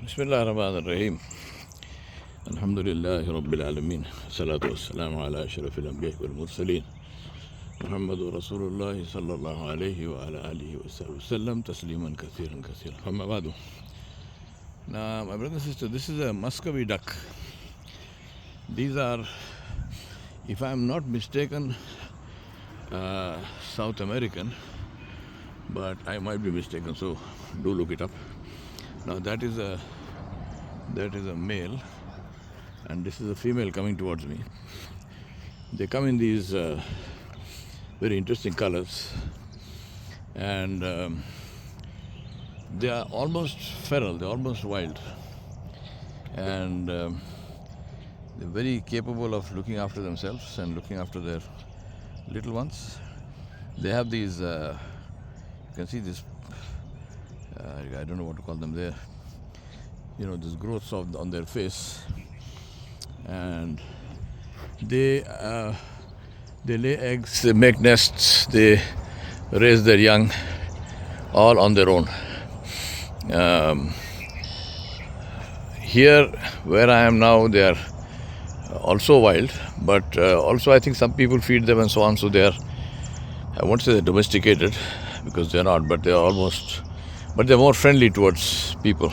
Bismillah ar-Rahman ar-Rahim. Alhamdulillahi Rabbil Alameen. Salatu wassalamu ala ashrafil anbiya wal mursaleen. Muhammadur Rasulullah sallallahu alayhi wa ala alihi wa sallam. Tasliman kathiran kathiran. Amma ba'du. Now, my brother and sister, this is a Muscovy duck. These are, if I am not mistaken, South American, but I might be mistaken, so do look it up. Now that is a male, and this is a female coming towards me. They come in these very interesting colors, and they are almost feral, they're almost wild, and they're very capable of looking after themselves and looking after their little ones. They have these, you can see this, I don't know what to call them there, these growths on their face, and they lay eggs, they make nests, they raise their young all on their own. Here where I am now, they are also wild, but also I think some people feed them and so on, so they are, I won't say they're domesticated, because they're not, but they're more friendly towards people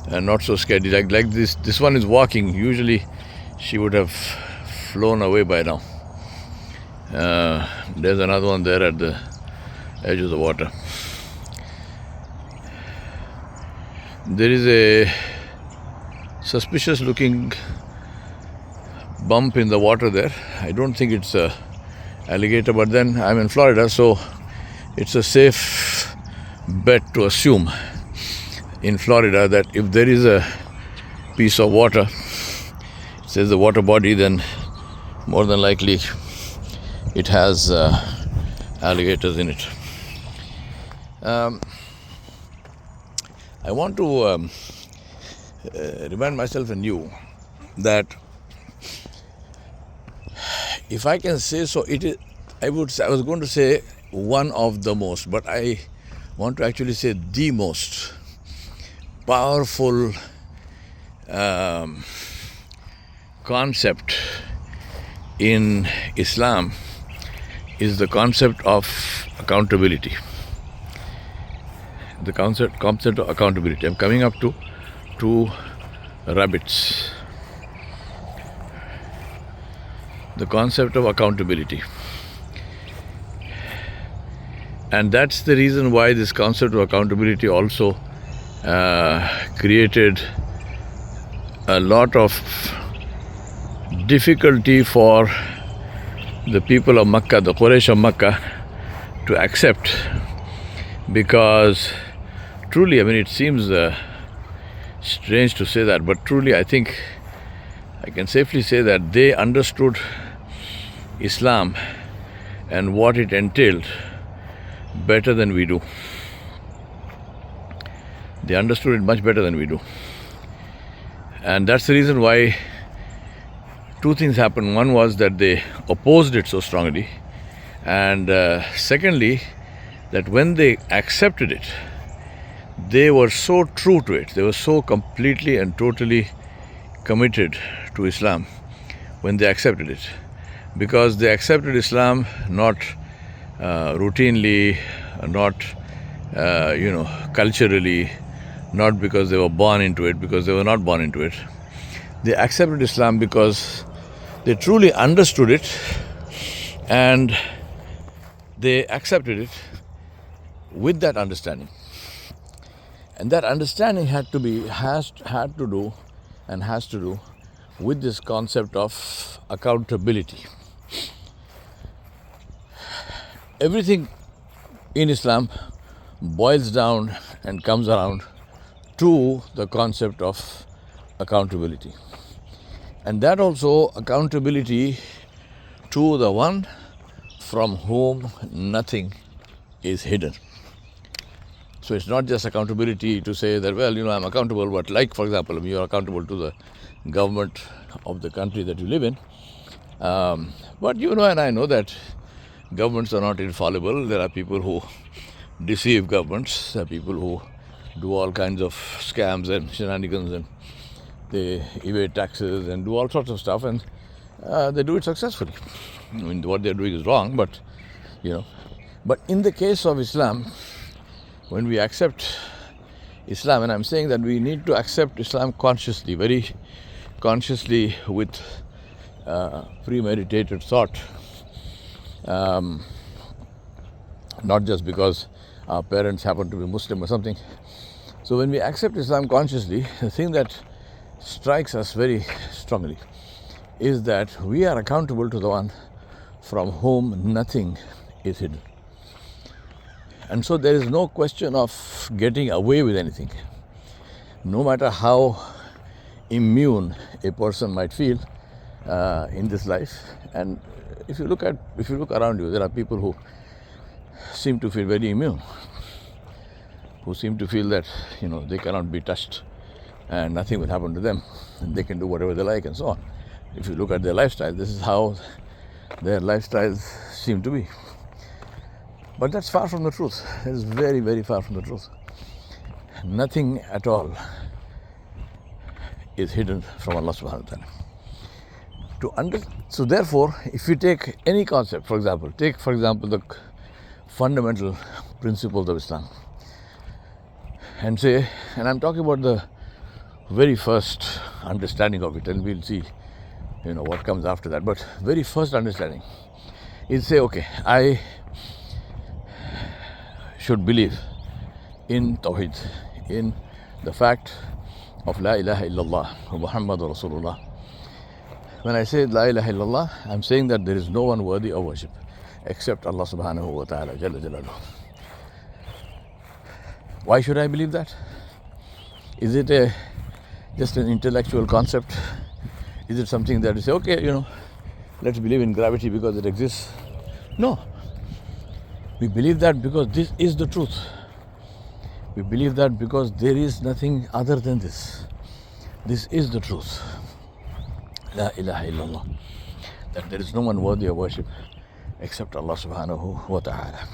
and not so scared. Like this one is walking. Usually she would have flown away by now. There's another one there at the edge of the water. There is a suspicious looking bump in the water there. I don't think it's a alligator, but then I'm in Florida, so it's a safe bet to assume in Florida that if there is a piece of water, it says the water body, then more than likely it has alligators in it. I want to remind myself and you that if I can say so, it is. I was going to say one of the most, but I want to actually say the most powerful concept in Islam is the concept of accountability. The concept of accountability. I'm coming up to two rabbits. The concept of accountability. And that's the reason why this concept of accountability also created a lot of difficulty for the people of Makkah, the Quraysh of Makkah, to accept, because truly, I mean, it seems strange to say that, but truly I think I can safely say that they understood Islam and what it entailed better than we do. They understood it much better than we do. And that's the reason why two things happened. One was that they opposed it so strongly, and secondly, that when they accepted it, they were so true to it, they were so completely and totally committed to Islam when they accepted it, because they accepted Islam not routinely, not culturally, not because they were born into it, because they were not born into it. They accepted Islam because they truly understood it, and they accepted it with that understanding. And that understanding has to do with this concept of accountability. Everything in Islam boils down and comes around to the concept of accountability. And that also accountability to the one from whom nothing is hidden. So it's not just accountability to say that, well, I'm accountable, but like, for example, you're accountable to the government of the country that you live in. But and I know that governments are not infallible. There are people who deceive governments. There are people who do all kinds of scams and shenanigans, and they evade taxes and do all sorts of stuff, and they do it successfully. I mean, what they're doing is wrong, but But in the case of Islam, when we accept Islam, and I'm saying that we need to accept Islam consciously, very consciously, with premeditated thought, not just because our parents happen to be Muslim or something. So when we accept Islam consciously, the thing that strikes us very strongly is that we are accountable to the one from whom nothing is hidden. And so there is no question of getting away with anything. No matter how immune a person might feel in this life, and if you look around you, there are people who seem to feel very immune, who seem to feel that they cannot be touched and nothing will happen to them, and they can do whatever they like and so on. If you look at their lifestyle, this is how their lifestyles seem to be. But that's far from the truth. That is very, very far from the truth. Nothing at all is hidden from Allah subhanahu wa ta'ala. So therefore, if we take any concept, for example, the fundamental principles of Islam, and say, and I'm talking about the very first understanding of it, and we'll see what comes after that, but very first understanding is say, okay, I should believe in Tawheed, in the fact of La ilaha illallah Muhammadur Rasulullah. When I say La ilaha illallah, I'm saying that there is no one worthy of worship except Allah subhanahu wa ta'ala Jalla Jalaluhu. Why should I believe that? Is it just an intellectual concept? Is it something that you say, okay, let's believe in gravity because it exists? No. We believe that because this is the truth. We believe that because there is nothing other than this. This is the truth. La ilaha illallah. That there is no one worthy of worship except Allah subhanahu wa ta'ala.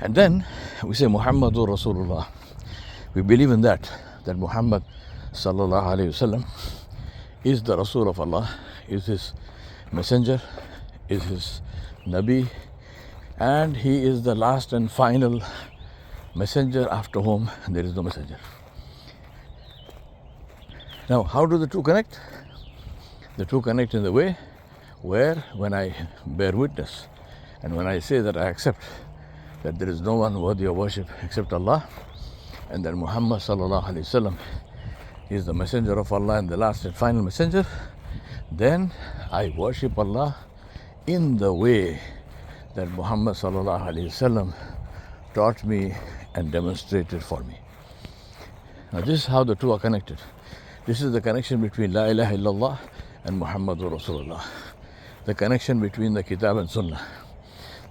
And then we say Muhammadur Rasulullah. We believe in that Muhammad sallallahu alayhi wasallam is the Rasul of Allah, is his messenger, is his Nabi, and he is the last and final messenger after whom there is no messenger. Now, how do the two connect? The two connect in the way where, when I bear witness and when I say that I accept that there is no one worthy of worship except Allah, and that Muhammad sallallahu alaihi wasallam is the messenger of Allah and the last and final messenger, then I worship Allah in the way that Muhammad sallallahu alaihi wasallam taught me and demonstrated for me. Now this is how the two are connected. This is the connection between La ilaha illallah and Muhammadur Rasulullah. The connection between the Kitab and Sunnah.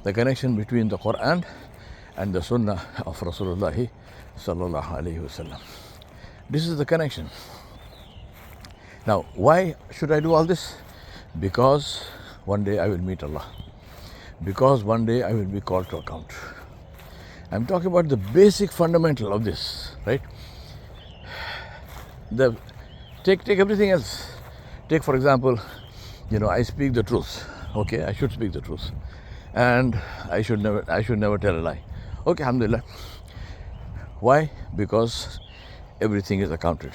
The connection between the Quran and the Sunnah of Rasulullah sallallahu alaihi wasallam. This is the connection. Now, why should I do all this? Because one day I will meet Allah. Because one day I will be called to account. I'm talking about the basic fundamental of this, right? Take everything else. Take, for example, I speak the truth. Okay, I should speak the truth, and I should never tell a lie. Okay, alhamdulillah. Why? Because everything is accounted.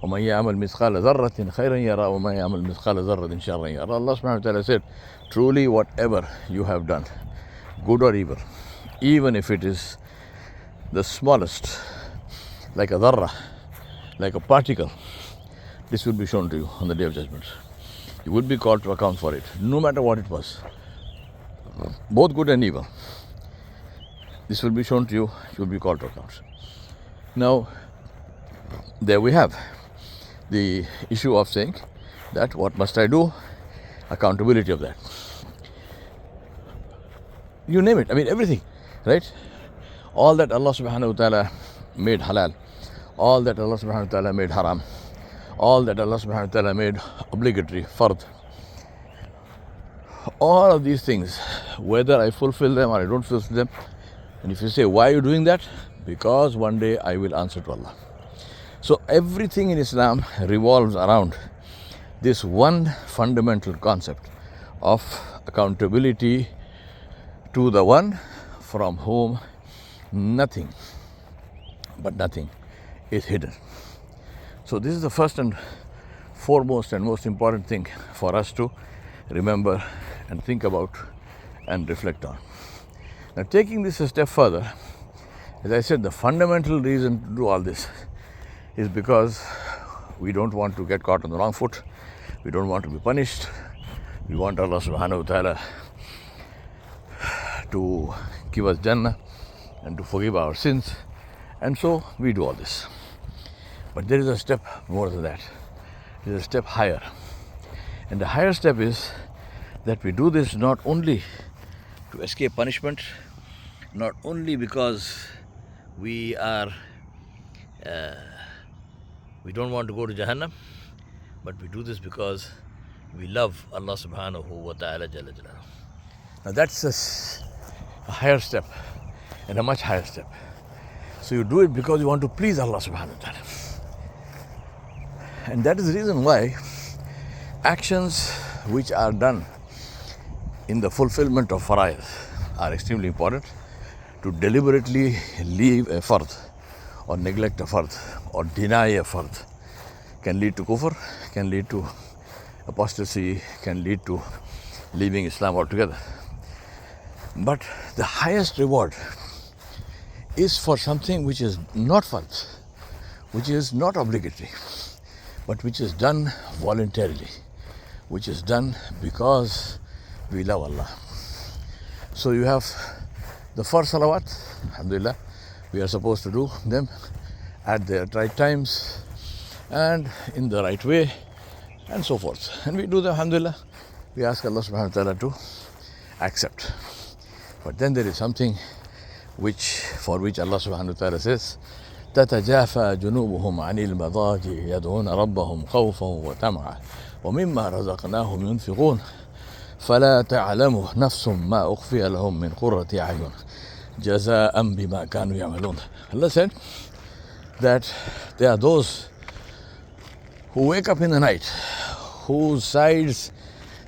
وَمَنْ يَعْمَلْ مِثْقَالَ ذَرَّةٍ خَيْرًا يَرَى وَمَنْ يَعْمَلْ مِثْقَالَ ذَرَّةٍ شَرًّا يَرَى. Allah subhanahu wa ta'ala said, truly whatever you have done, good or evil, even if it is the smallest, like a dharra, like a particle, this will be shown to you on the Day of Judgment. You would be called to account for it, no matter what it was, both good and evil. This will be shown to you, you will be called to account. Now, there we have the issue of saying that what must I do? Accountability of that. You name it, I mean everything, right? All that Allah subhanahu wa ta'ala made halal, all that Allah subhanahu wa ta'ala made haram, all that Allah subhanahu wa ta'ala made obligatory, fard. All of these things, whether I fulfill them or I don't fulfill them, and if you say, why are you doing that? because one day I will answer to Allah. So everything in Islam revolves around this one fundamental concept of accountability to the one from whom nothing but nothing is hidden. So this is the first and foremost and most important thing for us to remember and think about and reflect on. Now, taking this a step further, as I said, the fundamental reason to do all this is because we don't want to get caught on the wrong foot. We don't want to be punished. We want Allah subhanahu wa ta'ala to give us Jannah and to forgive our sins. And so we do all this. But there is a step more than that. There is a step higher. And the higher step is that we do this not only to escape punishment, not only because we don't want to go to Jahannam, but we do this because we love Allah subhanahu wa ta'ala jalla jalaluhu. Now that's a higher step and a much higher step. So you do it because you want to please Allah subhanahu wa ta'ala. And that is the reason why actions which are done in the fulfillment of fara'id are extremely important. To deliberately leave a fard or neglect a fard or deny a fard can lead to kufr, can lead to apostasy, can lead to leaving Islam altogether. But the highest reward is for something which is not fard, which is not obligatory, but which is done voluntarily, which is done because we love Allah. So you have the first salawat, alhamdulillah, we are supposed to do them at the right times and in the right way and so forth. And we do them, alhamdulillah. We ask Allah subhanahu wa ta'ala to accept. But then there is something for which Allah subhanahu wa ta'ala says, تتجافى جنوبهم عن المضاجع يدعون ربهم خوفا وطمعا ومما رزقناهم ينفقون فلا تعلم نفس ما أخفي لهم من قرة أعين جزاء بما كانوا يعملون. Allah said that there are those who wake up in the night, whose sides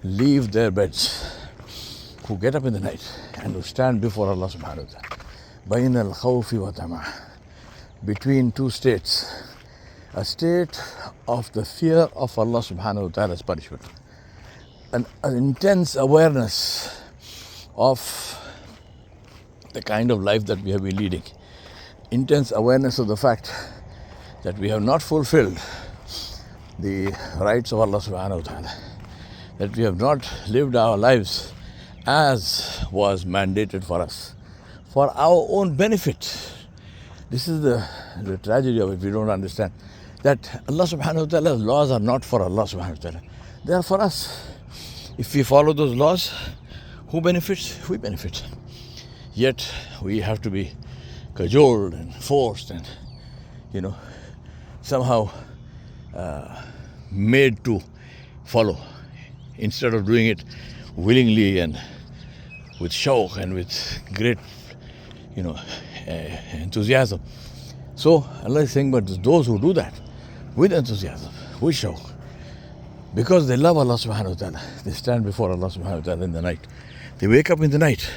leave their beds, who get up in the night and who stand before Allah subhanahu wa ta'ala. بين الخوف وطمع, between two states, a state of the fear of Allah subhanahu wa ta'ala's punishment, an intense awareness of the kind of life that we have been leading, intense awareness of the fact that we have not fulfilled the rights of Allah subhanahu wa ta'ala, that we have not lived our lives as was mandated for us, for our own benefit. This is the tragedy of it. We don't understand that Allah subhanahu wa ta'ala's laws are not for Allah subhanahu wa ta'ala. They are for us. If we follow those laws, who benefits? We benefit. Yet we have to be cajoled and forced and, somehow made to follow instead of doing it willingly and with shawq and with great, enthusiasm. So Allah is saying, but those who do that with enthusiasm, with shawq, because they love Allah subhanahu wa ta'ala, they stand before Allah subhanahu wa ta'ala in the night. They wake up in the night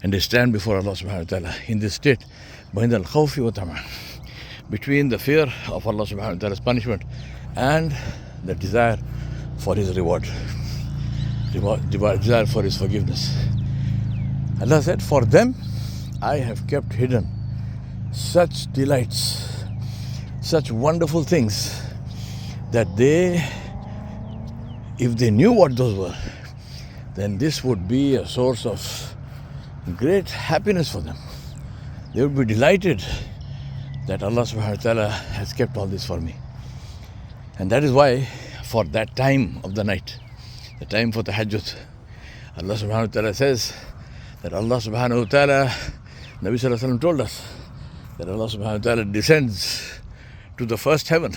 and they stand before Allah subhanahu wa ta'ala in this state, بين الخوف وطمع, between the fear of Allah subhanahu wa ta'ala's punishment and the desire for His reward, desire for His forgiveness. Allah said, for them I have kept hidden such delights, such wonderful things, that if they knew what those were, then this would be a source of great happiness for them. They would be delighted that Allah subhanahu wa ta'ala has kept all this for me. And that is why for that time of the night, the time for tahajjud, Allah subhanahu wa ta'ala says that Allah subhanahu wa ta'ala, Nabi sallallahu alayhi wa sallam told us that Allah subhanahu wa ta'ala descends to the first heaven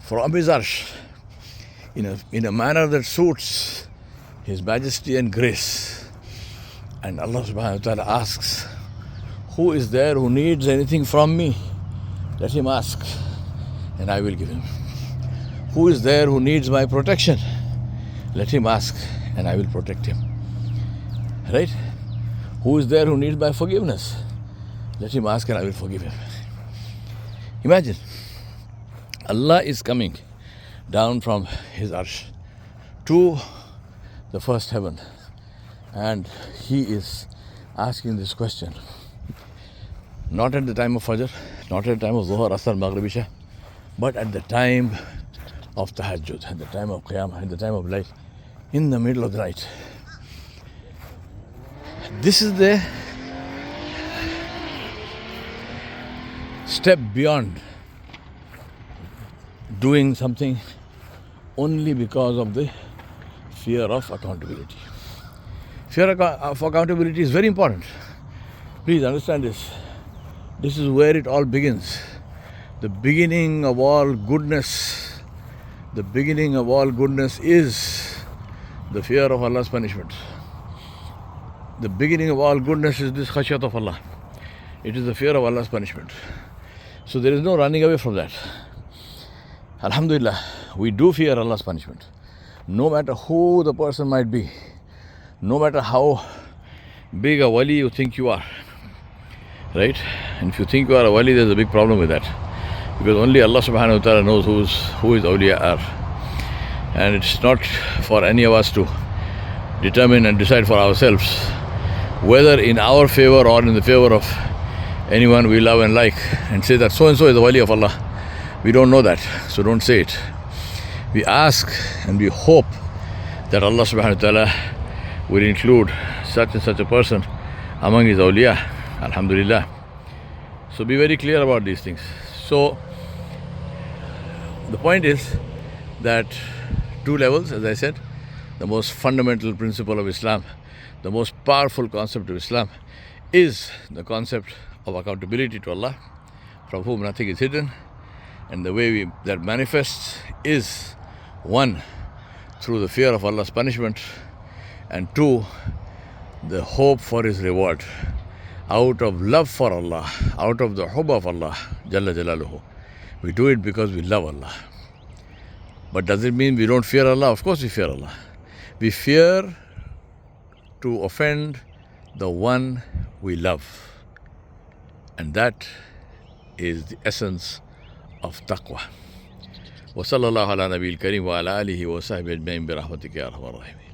from His arsh in a manner that suits His majesty and grace. And Allah subhanahu wa ta'ala asks, Who is there who needs anything from me? Let him ask, and I will give him. Who is there who needs my protection? Let him ask, and I will protect him. Right? Who is there who needs my forgiveness? Let him ask, and I will forgive him. Imagine, Allah is coming down from His Arsh to the first heaven, and He is asking this question. Not at the time of Fajr, not at the time of Zuhr, Asr, Maghrib, Isha, but at the time of Tahajjud, at the time of Qiyamah, at the time of Layl, in the middle of the night. This is the step beyond doing something only because of the fear of accountability. Fear of accountability is very important. Please understand this. This is where it all begins. The beginning of all goodness, the beginning of all goodness is the fear of Allah's punishment. The beginning of all goodness is this khashyat of Allah. It is the fear of Allah's punishment. So there is no running away from that. Alhamdulillah, we do fear Allah's punishment. No matter who the person might be, no matter how big a wali you think you are, right? And if you think you are a wali, there's a big problem with that. Because only Allah subhanahu wa ta'ala knows who his awliya are. And it's not for any of us to determine and decide for ourselves whether in our favor or in the favor of anyone we love and like, and say that so and so is the wali of Allah. We don't know that, so don't say it. We ask and we hope that Allah subhanahu wa ta'ala will include such and such a person among his awliya. Alhamdulillah. So be very clear about these things. So the point is that two levels, as I said, the most fundamental principle of Islam, the most powerful concept of Islam is the concept of accountability to Allah, from whom nothing is hidden, and the way that manifests is one, through the fear of Allah's punishment, and two, the hope for His reward, out of love for Allah, out of the hubb of Allah, Jalla Jalaluhu. We do it because we love Allah. But does it mean we don't fear Allah? Of course we fear Allah. We fear to offend the one we love. And that is the essence of taqwa. وصلى الله على نبي الكريم وعلى آله وصحبه أجمعين برحمتك يا أرحم الراحمين.